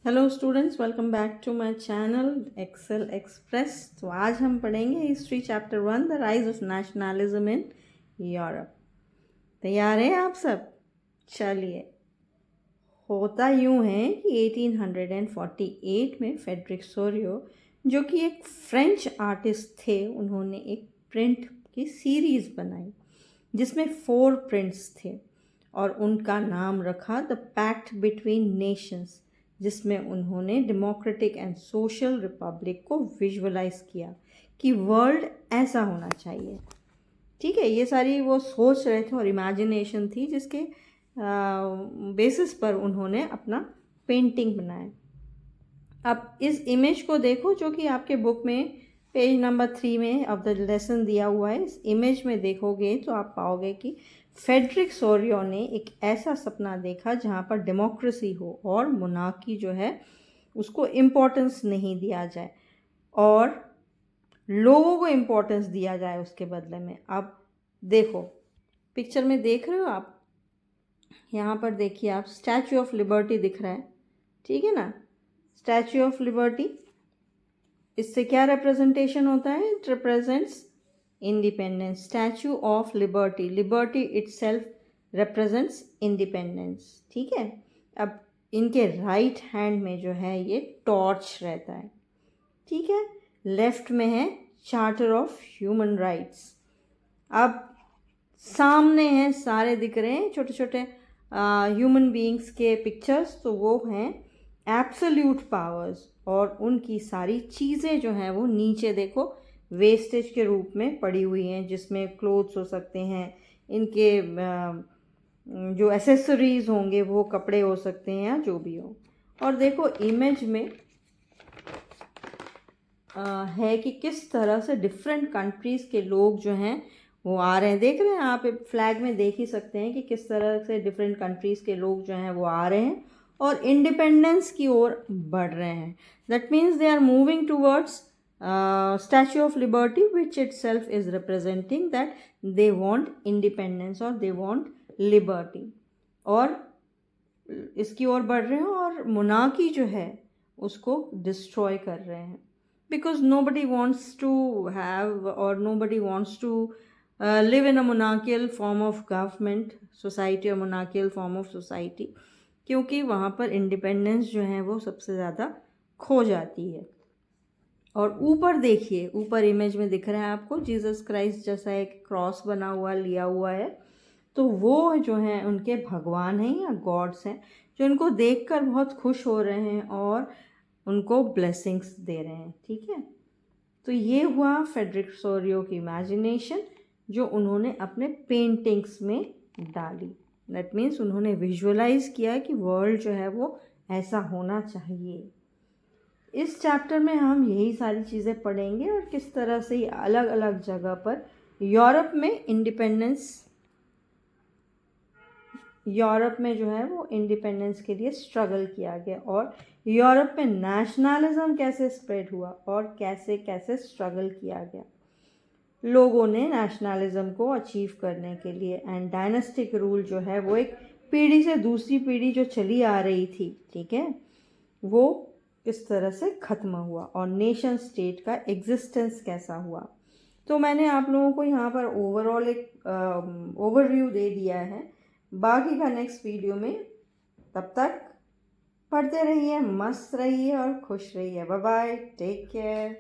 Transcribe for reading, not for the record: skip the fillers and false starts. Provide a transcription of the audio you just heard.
Hello students, welcome back to my channel Excel Express. तो आज हम पढ़ेंगे history chapter 1, the rise of nationalism in Europe. तैयार हैं आप सब? चलिए, होता यूं है कि 1848 में फ्रेडरिक सोरियो, जो कि एक फ्रेंच आर्टिस्ट थे, उन्होंने एक प्रिंट की सीरीज़ बनाई जिसमें 4 प्रिंट्स थे और उनका नाम रखा द पैक्ट बिटवीन नेशंस, जिसमें उन्होंने डेमोक्रेटिक एंड सोशल रिपब्लिक को विजुअलाइज किया कि वर्ल्ड ऐसा होना चाहिए। ठीक है, ये सारी वो सोच रहे थे और इमेजिनेशन थी जिसके बेसिस पर उन्होंने अपना पेंटिंग बनाया। अब इस इमेज को देखो जो कि आपके बुक में पेज नंबर 3 में ऑफ द लेसन दिया हुआ है। इस इमेज में देखोगे तो आप पाओगे कि फ्रेडरिक सोरियो ने एक ऐसा सपना देखा जहाँ पर डेमोक्रेसी हो और मोनार्की जो है उसको इम्पोर्टेंस नहीं दिया जाए और लोगों को इम्पोर्टेंस दिया जाए उसके बदले में। अब देखो, पिक्चर में देख रहे हो आप, यहाँ पर देखिए आप, स्टैचू ऑफ लिबर्टी दिख रहा है, ठीक है ना। स्टैचू ऑफ लिबर्टी, इससे क्या रिप्रेजेंटेशन होता है? It represents independence. Statue of liberty, liberty itself represents independence, ठीक है। अब इनके राइट हैंड में जो है ये टॉर्च रहता है, ठीक है। लेफ्ट में है चार्टर ऑफ ह्यूमन राइट्स। अब सामने हैं, सारे दिख रहे हैं छोटे छोटे ह्यूमन बीइंग्स के पिक्चर्स, तो वो हैं एब्सोल्यूट पावर्स और उनकी सारी चीज़ें जो हैं वो नीचे देखो वेस्टेज के रूप में पड़ी हुई हैं, जिसमें क्लोथ्स हो सकते हैं, इनके जो एसेसरीज होंगे वो कपड़े हो सकते हैं या जो भी हो। और देखो इमेज में है कि किस तरह से डिफरेंट कंट्रीज़ के लोग जो हैं वो आ रहे हैं। देख रहे हैं आप, फ्लैग में देख ही सकते हैं कि किस तरह से डिफरेंट कंट्रीज़ के लोग जो हैं वो आ रहे हैं और इंडिपेंडेंस की ओर बढ़ रहे हैं। That means they are moving towards Statue of Liberty, which itself is representing that they want independence और दे वॉन्ट लिबर्टी, और इसकी ओर बढ़ रहे हैं और मोनार्की जो है उसको डिस्ट्रॉय कर रहे हैं। Because nobody wants to have or nobody wants to live in a monarchical form of government society or monarchical form of society, क्योंकि वहाँ पर इंडिपेंडेंस जो है वो सबसे ज़्यादा खो जाती है। और ऊपर देखिए, ऊपर इमेज में दिख रहा है आपको जीसस क्राइस्ट जैसा एक क्रॉस बना हुआ लिया हुआ है, तो वो जो हैं उनके भगवान हैं या गॉड्स हैं, जो इनको देखकर बहुत खुश हो रहे हैं और उनको ब्लेसिंग्स दे रहे हैं, ठीक है। तो ये हुआ फ्रेडरिक सोरियो की इमेजिनेशन जो उन्होंने अपने पेंटिंग्स में डाली। दैट मीन्स उन्होंने विजुअलाइज किया कि वर्ल्ड जो है वो ऐसा होना चाहिए। इस चैप्टर में हम यही सारी चीज़ें पढ़ेंगे और किस तरह से अलग अलग जगह पर यूरोप में यूरोप में जो है वो इंडिपेंडेंस के लिए स्ट्रगल किया गया और यूरोप में नेशनलिज्म कैसे स्प्रेड हुआ और कैसे कैसे स्ट्रगल किया गया लोगों ने नेशनलिज्म को अचीव करने के लिए। एंड डायनेस्टिक रूल जो है वो एक पीढ़ी से दूसरी पीढ़ी जो चली आ रही थी, ठीक है, वो किस तरह से ख़त्म हुआ और नेशन स्टेट का एग्जिस्टेंस कैसा हुआ। तो मैंने आप लोगों को यहाँ पर ओवरऑल एक ओवरव्यू दे दिया है। बाकी का नेक्स्ट वीडियो में, तब तक पढ़ते रहिए, मस्त रहिए और खुश रहिए। Bye bye, take care.